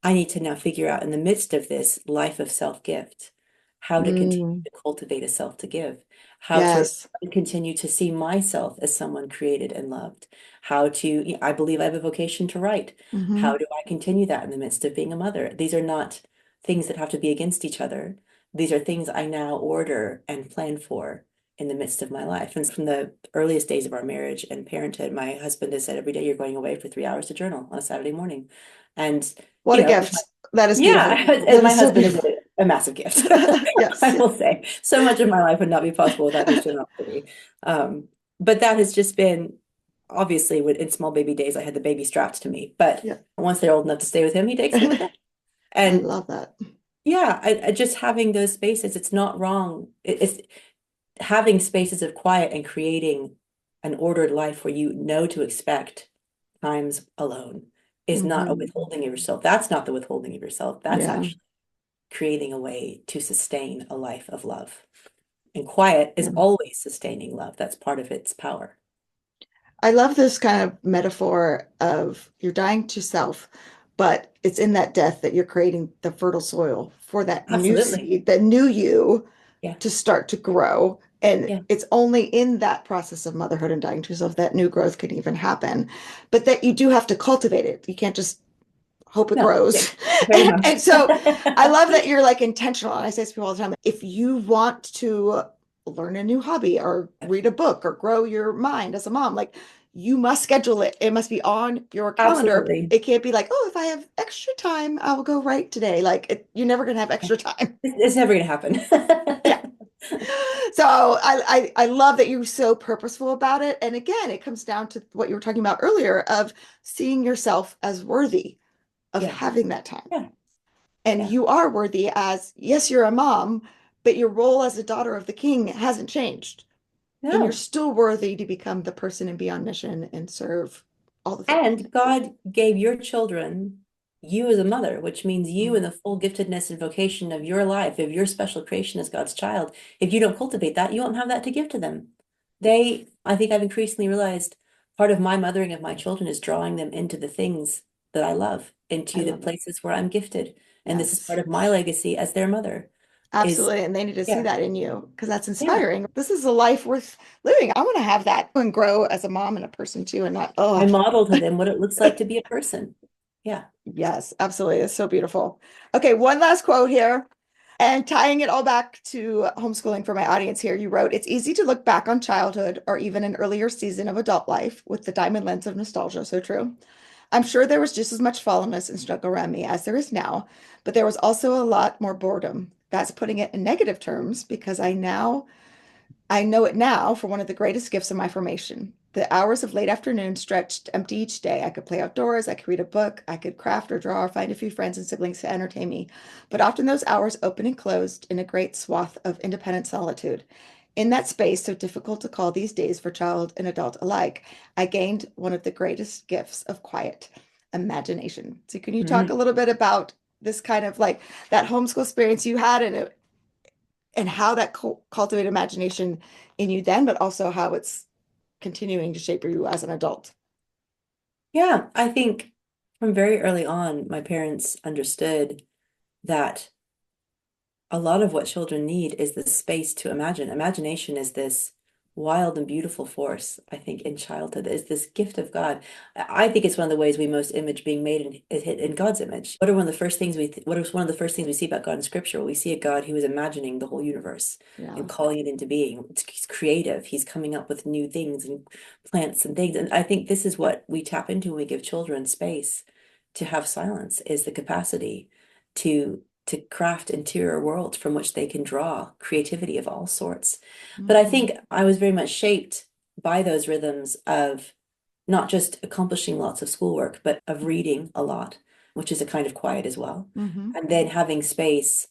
I need to now figure out in the midst of this life of self-gift, how to continue Mm. to cultivate a self to give, how to Yes. continue to see myself as someone created and loved, how to, I believe I have a vocation to write. How Hmm. do I continue that in the midst of being a mother? These are not things that have to be against each other. These are things I now order and plan for in the midst of my life. And from the earliest days of our marriage and parenthood, my husband has said every day you're going away for 3 hours to journal on a Saturday morning. And, What you a know, gift. That is beautiful. yeah, and That my is so husband is beautiful. a massive gift. Yes. I will say so much of my life would not be possible without his generosity. But that has just been obviously in small baby days, I had the baby strapped to me, but Yeah. once they're old enough to stay with him, he takes them with him. I And love that. yeah, I just having those spaces, it's not wrong. It's having spaces of quiet and creating an ordered life where you know to expect times alone is not a Hmm. withholding of yourself. That's not the withholding of yourself. That's Yeah. actually creating a way to sustain a life of love. And quiet is Yeah. always sustaining love. That's part of its power. I love this kind of metaphor of you're dying to self, but it's in that death that you're creating the fertile soil for that new Absolutely. seed, that new you Yeah. to start to grow. And Yeah. it's only in that process of motherhood and dying to yourself that new growth can even happen. But that you do have to cultivate it. You can't just hope it No. Yeah. grows. Very much. And so I love that you're like intentional. And I say this to people all the time, if you want to learn a new hobby or read a book or grow your mind as a mom, like you must schedule it. It must be on your calendar. Absolutely. It can't be like, oh, if I have extra time, I will go write today. Like you're never going to have extra time. It's never going to happen. Yeah. So I love that you're so purposeful about it. And again, it comes down to what you were talking about earlier of seeing yourself as worthy of Yeah. having that time. Yeah. And Yeah. you are worthy as, yes, you're a mom, but your role as a daughter of the king hasn't changed. And you're No. still worthy to become the person and be on mission and serve all the things. And God gave your children you as a mother, which means you in Mm. the full giftedness and vocation of your life, of your special creation as God's child. If you don't cultivate that, you won't have that to give to them. I think I've increasingly realized part of my mothering of my children is drawing them into the things that I love, I into the love it. places where I'm gifted. And this is part Yes, of my legacy as their mother is, absolutely. And they need to see yeah, that in you because that's yeah. inspiring. This is a life worth living. I want to have that and grow as a mom and a person too, and not, I oh, model to them what it looks like to be a person. Yeah. yes, absolutely. It's so beautiful. Okay, one last quote here. And tying it all back to homeschooling for my audience here, you wrote, it's easy to look back on childhood or even an earlier season of adult life with the diamond lens of nostalgia. So true. I'm sure there was just as much fallenness and struggle around me as there is now, but there was also a lot more boredom. That's putting it in negative terms because I know it now for one of the greatest gifts of my formation. The hours of late afternoon stretched empty each day. I could play outdoors, I could read a book, I could craft or draw or find a few friends and siblings to entertain me. But often those hours open and closed in a great swath of independent solitude. In that space, so difficult to call these days for child and adult alike, I gained one of the greatest gifts of quiet, imagination. So, can you talk a Mm. little bit about this kind of like that homeschool experience you had and how that cultivated imagination in you then, but also how it's continuing to shape you as an adult. Yeah, I think from very early on, my parents understood that a lot of what children need is the space to imagine. Imagination is this wild and beautiful force, I think, in childhood, is this gift of God. I think it's one of the ways we most image being made in God's image. What is one of the first things we see about God in Scripture? Well, we see a God who is imagining the whole universe Yeah. and calling it into being. He's creative. He's coming up with new things and plants and things. And I think this is what we tap into when we give children space to have silence, is the capacity to craft interior worlds from which they can draw creativity of all sorts. But I Mm-hmm. think I was very much shaped by those rhythms of not just accomplishing lots of schoolwork, but of reading a lot, which is a kind of quiet as well. Mm-hmm. And then having space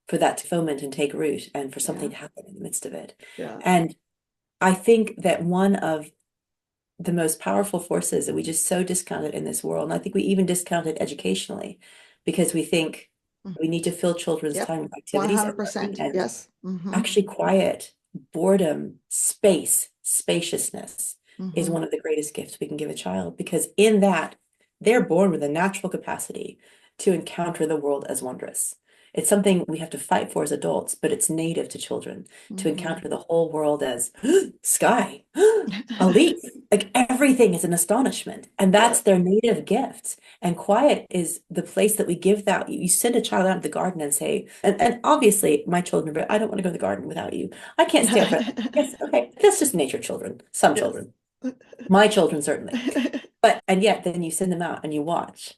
for that to foment and take root and for something Yeah. to happen in the midst of it. Yeah. And I think that one of the most powerful forces that we just so discounted in this world, and I think we even discount it educationally because we think we need to fill children's Yep. time with activities and learning, 100%. and Yes. Mm-hmm. actually quiet, boredom, space, spaciousness is Mm-hmm. one of the greatest gifts we can give a child, because in that they're born with a natural capacity to encounter the world as wondrous. It's something we have to fight for as adults, but it's native to children to Mm-hmm. encounter the whole world as sky, a leaf. Like everything is an astonishment, and Yeah. that's their native gift. And quiet is the place that we give that. You send a child out to the garden and say, and obviously my children, but I don't want to go to the garden without you. I can't stay up for that. Yes, okay. That's just nature children. Some Yes. children. My children certainly. And yet then you send them out and you watch.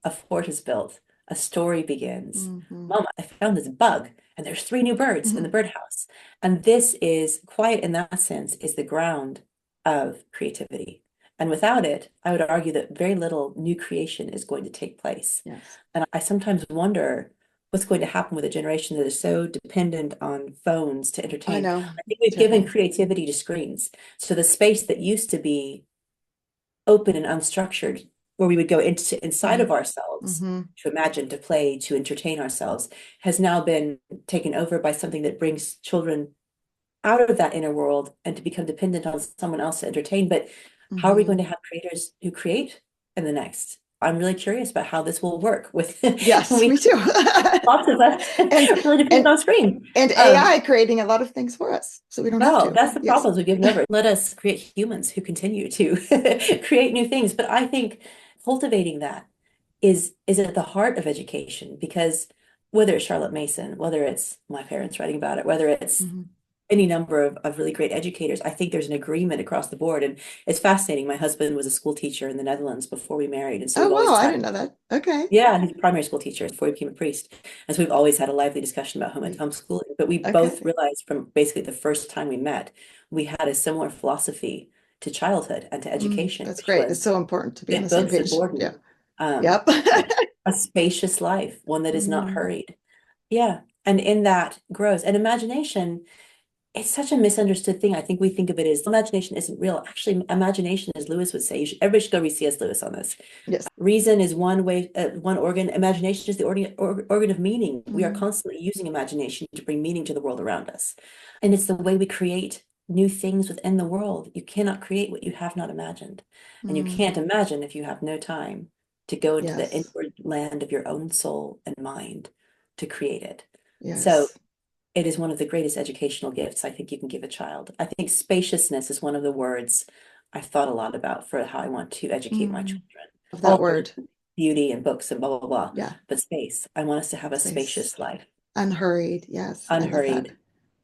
A fort is built, a story begins. Mm-hmm. Mama, I found this bug, and there's three new birds in the birdhouse. And this is quiet in that sense, is the ground of creativity. And without it, I would argue that very little new creation is going to take place. Yes. And I sometimes wonder what's going to happen with a generation that is so dependent on phones to I entertain. know. I think we've given Terrible. creativity to screens. So the space that used to be open and unstructured, where we would go inside of ourselves Mm-hmm. to imagine, to play, to entertain ourselves, has now been taken over by something that brings children out of that inner world and to become dependent on someone else to entertain. But how are we Mm-hmm. going to have creators who create in the next? I'm really curious about how this will work with when Yes, we me too. lots of us and really depend and on screen. and AI creating a lot of things for us, so we don't have Well, to. that's the Yes. problems we've given over. Let us create humans who continue to create new things. But I think cultivating that is at the heart of education, because whether it's Charlotte Mason, whether it's my parents writing about it, whether it's Mm-hmm. any number of really great educators, I think there's an agreement across the board. And it's fascinating. My husband was a school teacher in the Netherlands before we married. And so Oh we've always wow, I had, didn't know that. Okay. yeah, he's a primary school teacher before he became a priest. And so we've always had a lively discussion about Wait. homeschooling. But we both Okay. realized from basically the first time we met, we had a similar philosophy to childhood and to education, That's which great. It's was so important to be on the that same both said page. Borden, Yeah. um, Yep. a spacious life, one that is not Hmm. hurried. Yeah. And in that grows. And imagination, it's such a misunderstood thing. I think we think of it as imagination isn't real. Actually, imagination, as Lewis would say, everybody should go read C.S. Lewis on this. Yes. Reason is one way, one organ. Imagination is the organ of meaning. We are Hmm. constantly using imagination to bring meaning to the world around us. And it's the way we create new things within the world. You cannot create what you have not imagined. And you Mm. can't imagine if you have no time to go into the Yes. inward land of your own soul and mind to create it. So Yes. it is one of the greatest educational gifts I think you can give a child. I think spaciousness is one of the words I've thought a lot about for how I want to educate my Mm. children. Love that All word. beauty and books and blah, blah, blah. Yeah. But space. I want us to have a Space. spacious life. Unhurried. Yes, I love that. unhurried.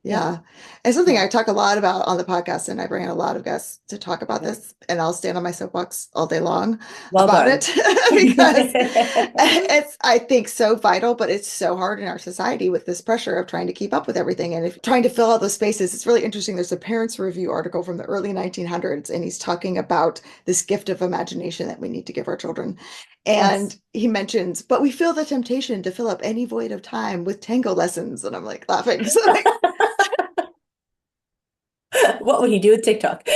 Yeah, Yeah. It's something yeah, I talk a lot about on the podcast, and I bring in a lot of guests to talk about yeah. this, and I'll stand on my soapbox all day long Well about done. it because it's, I think, so vital, but it's so hard in our society with this pressure of trying to keep up with everything and if, trying to fill all those spaces. It's really interesting. There's a parents review article from the early 1900s, and he's talking about this gift of imagination that we need to give our children. Yes. And he mentions, but we feel the temptation to fill up any void of time with tango lessons. And I'm like laughing. So I'm like, What would he do with TikTok?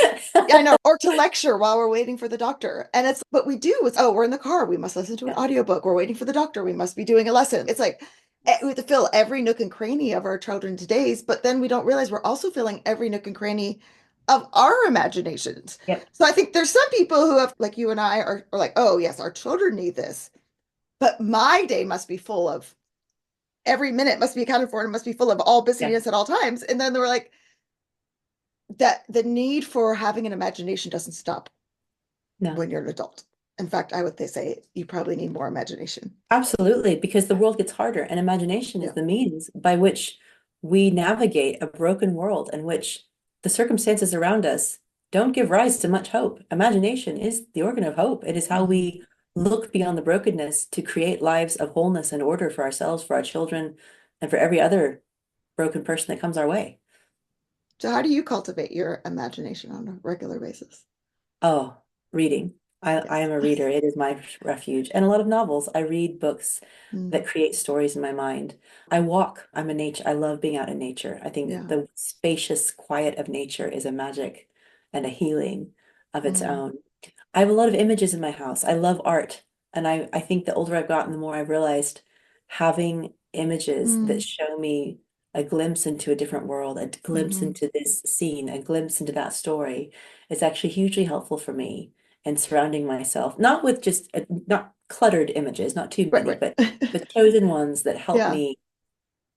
yeah, I know. Or to lecture while we're waiting for the doctor. And it's what we do is, oh, we're in the car. We must listen to an Yeah, audiobook. We're waiting for the doctor. We must be doing a lesson. It's like we have to fill every nook and cranny of our children's days, but then we don't realize we're also filling every nook and cranny of our imaginations. yep, So I think there's some people who have, like you and I, are like, oh, yes, our children need this, but my day must be full of every minute must be accounted for and it must be full of all yeah, busyness at all times. And then they were like, that the need for having an imagination doesn't stop no. when you're an adult. In fact, I would say you probably need more imagination. Absolutely, because the world gets harder, and imagination is Yeah. the means by which we navigate a broken world in which the circumstances around us don't give rise to much hope. Imagination is the organ of hope. It is how Mhm. we look beyond the brokenness to create lives of wholeness and order for ourselves, for our children, and for every other broken person that comes our way. So, how do you cultivate your imagination on a regular basis? Oh, reading. I Yes. am a reader. It is my refuge. And a lot of novels. I read books Mm, that create stories in my mind. I walk. I'm a nature. I love being out in nature. I think yeah. the spacious quiet of nature is a magic and a healing of its Mm, own. I have a lot of images in my house. I love art. And I think the older I've gotten, the more I've realized having images that mm, show me a glimpse into a different world, a glimpse mhm. into this scene, a glimpse into that story is actually hugely helpful for me in surrounding myself, not with just not cluttered images, not too Right, many, right. but the chosen ones that help Yeah. me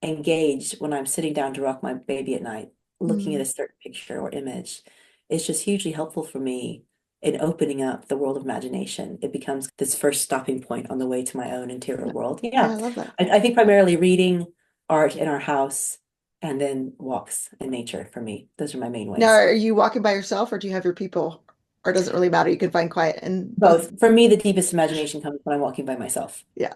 engaged when I'm sitting down to rock my baby at night, looking at Mm, a certain picture or image, is just hugely helpful for me in opening up the world of imagination. It becomes this first stopping point on the way to my own interior yeah. world. Yeah, Yeah, I love that. I think primarily reading, art in our house, and then walks in nature for me. Those are my main Now, ways. are you walking by yourself or do you have your people? Or does it really matter? You can find quiet in both. Both. For me, the deepest imagination comes when I'm walking by myself. Yeah.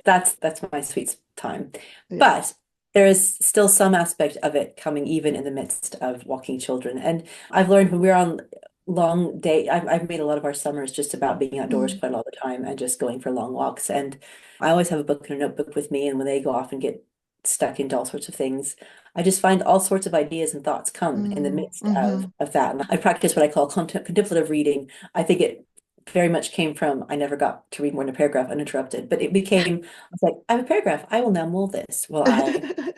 That's my sweet time. Yeah. But there is still some aspect of it coming even in the midst of walking children. And I've learned when we're on long day, I've made a lot of our summers just about being outdoors Mm, quite a lot of the time and just going for long walks. And I always have a book and a notebook with me. And when they go off and get stuck into all sorts of things, I just find all sorts of ideas and thoughts come in the mm, midst mhm. of that. And I practice what I call contemplative reading. I think it very much came from I never got to read more than a paragraph uninterrupted, but it became I was like, I have a paragraph. I will now mull this while I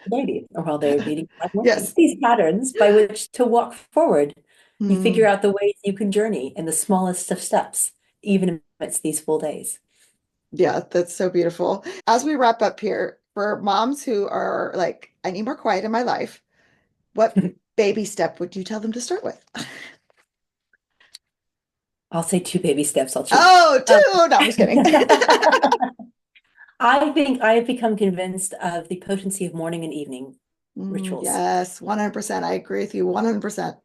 baby or while they're reading. I'm working. Yes. These patterns by which to walk forward. You figure Mm. out the ways you can journey in the smallest of steps, even amidst these full days. Yeah, that's so beautiful. As we wrap up here, for moms who are like, I need more quiet in my life, what baby step would you tell them to start with? I'll say two baby steps. I'll cheat. Oh, Um, two. No, I'm just kidding. I think I have become convinced of the potency of morning and evening rituals. Yes, 100%. I agree with you 100%.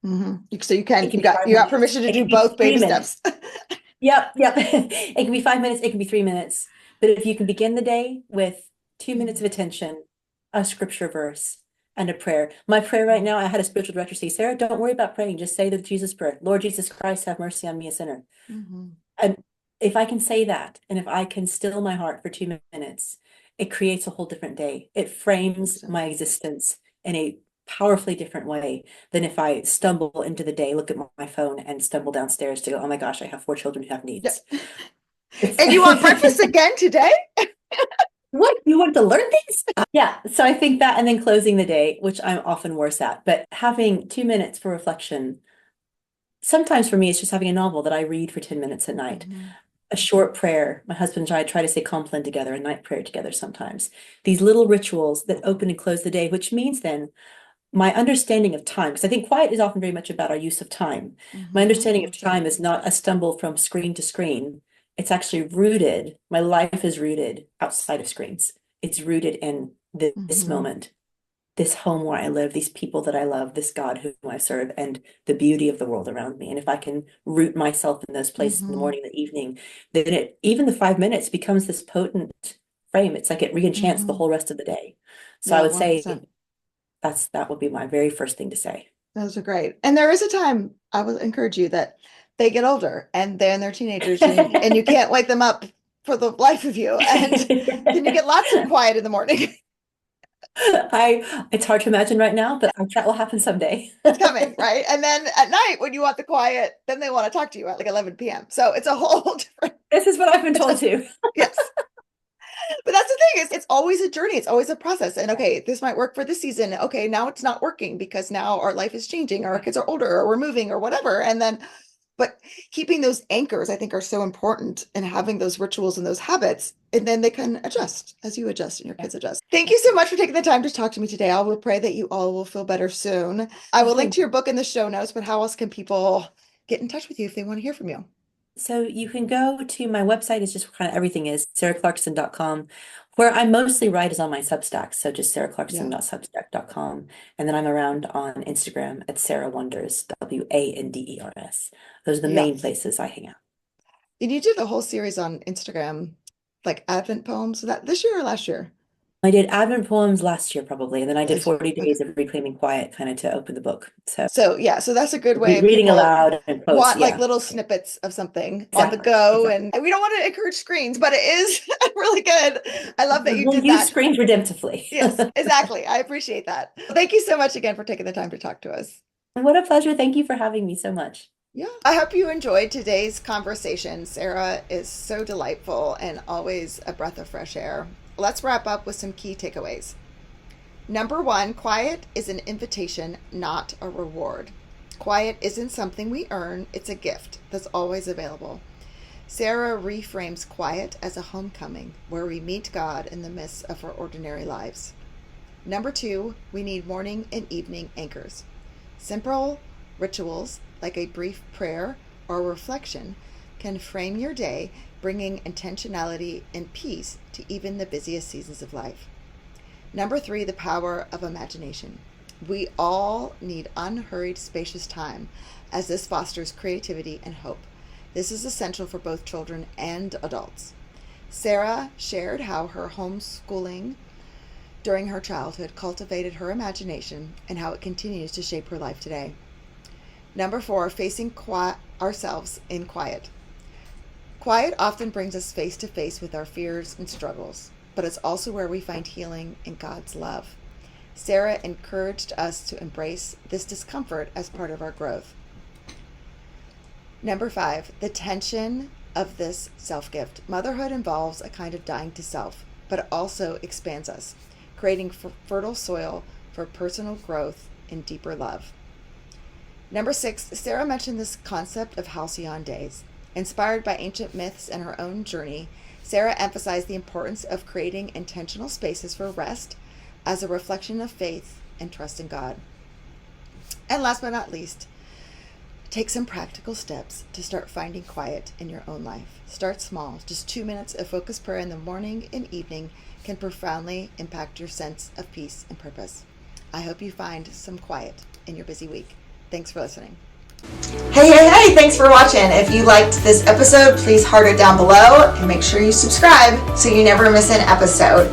So It can you be got 5 minutes. permission to It do can be both three baby minutes. steps. Yep, yep. It can be 5 minutes, it can be 3 minutes. But if you can begin the day with 2 minutes Mm, of attention, a scripture verse, and a prayer. My prayer right now, I had a spiritual director say, Sarah, don't worry about praying. Just say the Jesus prayer. Lord Jesus Christ, have mercy on me, a sinner. mhm, And if I can say that, and if I can still my heart for 2 minutes, it creates a whole different day. It frames 100%. my existence in a powerfully different way than if I stumble into the day, look at my phone, and stumble downstairs to go, oh my gosh, I have 4 children who have Yeah. needs. It's And you want breakfast again today? what you want to learn things? Yeah. So I think that, and then closing the day, which I'm often worse at, but having 2 minutes for reflection. Sometimes for me, it's just having a novel that I read for 10 minutes at night, Mhm. a short prayer. My husband and I try to say Compline together, a night prayer together sometimes. These little rituals that open and close the day, which means then my understanding of time, because I think quiet is often very much about our use of time. My understanding of time Absolutely. is not a stumble from screen to screen. It's actually rooted, my life is rooted outside of screens. It's rooted in this Mm-hmm. moment, this home where I live, these people that I love, this God whom I serve, and the beauty of the world around me. And if I can root myself in those places in the Mm-hmm. morning, the evening, then even the 5 minutes becomes this potent frame. It's like it re-enchants the Mm-hmm. whole rest of the day. So I Yeah, would say 100%. that would be my very first thing to say. Those are great. And there is a time I will encourage you that they get older and then they're teenagers and you can't wake them up for the life of you. And then you get lots of quiet in the morning. It's hard to imagine right now, but that will happen someday. It's coming, right? And then at night when you want the quiet, then they want to talk to you at like 11 p.m. So it's a whole different, This is what I've been told too. yes. But that's the thing is it's always a journey. It's always a process. And okay, this might work for this season. Okay, now it's not working because now our life is changing, or our kids are older, or we're moving, or whatever. And then, but keeping those anchors, I think, are so important, and having those rituals and those habits, and then they can adjust as you adjust and your kids adjust. Thank you so much for taking the time to talk to me today. I will pray that you all will feel better soon. I will link to your book in the show notes, but how else can people get in touch with you if they want to hear from you? So you can go to my website, is just kind of everything is sarahclarkson.com. Where I mostly write is on my Substack, so just Yeah. sarahclarkson.substack.com. And then I'm around on Instagram at Sarah Wonders, Wanders. Those are the main Yes. places I hang out. And you did a whole series on Instagram, like Advent poems. Was that this year or last year? I did Advent poems last year probably, and then I did Last year. 40 Okay. days of reclaiming quiet kind of to open the book. So So yeah, so that's a good way if reading people aloud and quotes, want like yeah, little snippets of something on the exactly, go. exactly. And we don't want to encourage screens, but it is really good. I love that you We'll did use that. screens redemptively. Yes, exactly. I appreciate that. Thank you so much again for taking the time to talk to us. What a pleasure. Thank you for having me so much. Yeah. I hope you enjoyed today's conversation. Sarah is so delightful and always a breath of fresh air. Let's wrap up with some key takeaways. Number one, quiet is an invitation, not a reward. Quiet isn't something we earn, it's a gift that's always available. Sarah reframes quiet as a homecoming where we meet God in the midst of our ordinary lives. Number two, we need morning and evening anchors. Simple rituals like a brief prayer or reflection can frame your day, bringing intentionality and peace to even the busiest seasons of life. Number three, the power of imagination. We all need unhurried, spacious time, as this fosters creativity and hope. This is essential for both children and adults. Sarah shared how her homeschooling during her childhood cultivated her imagination and how it continues to shape her life today. Number four, facing ourselves in quiet. Quiet often brings us face to face with our fears and struggles, but it's also where we find healing and God's love. Sarah encouraged us to embrace this discomfort as part of our growth. Number five, the tension of this self-gift. Motherhood involves a kind of dying to self, but it also expands us, creating fertile soil for personal growth and deeper love. Number six, Sarah mentioned this concept of halcyon days. Inspired by ancient myths and her own journey, Sarah emphasized the importance of creating intentional spaces for rest as a reflection of faith and trust in God. And last but not least, take some practical steps to start finding quiet in your own life. Start small. Just 2 minutes of focused prayer in the morning and evening can profoundly impact your sense of peace and purpose. I hope you find some quiet in your busy week. Thanks for listening. Hey, thanks for watching. If you liked this episode, please heart it down below and make sure you subscribe so you never miss an episode.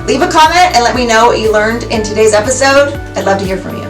Leave a comment and let me know what you learned in today's episode. I'd love to hear from you.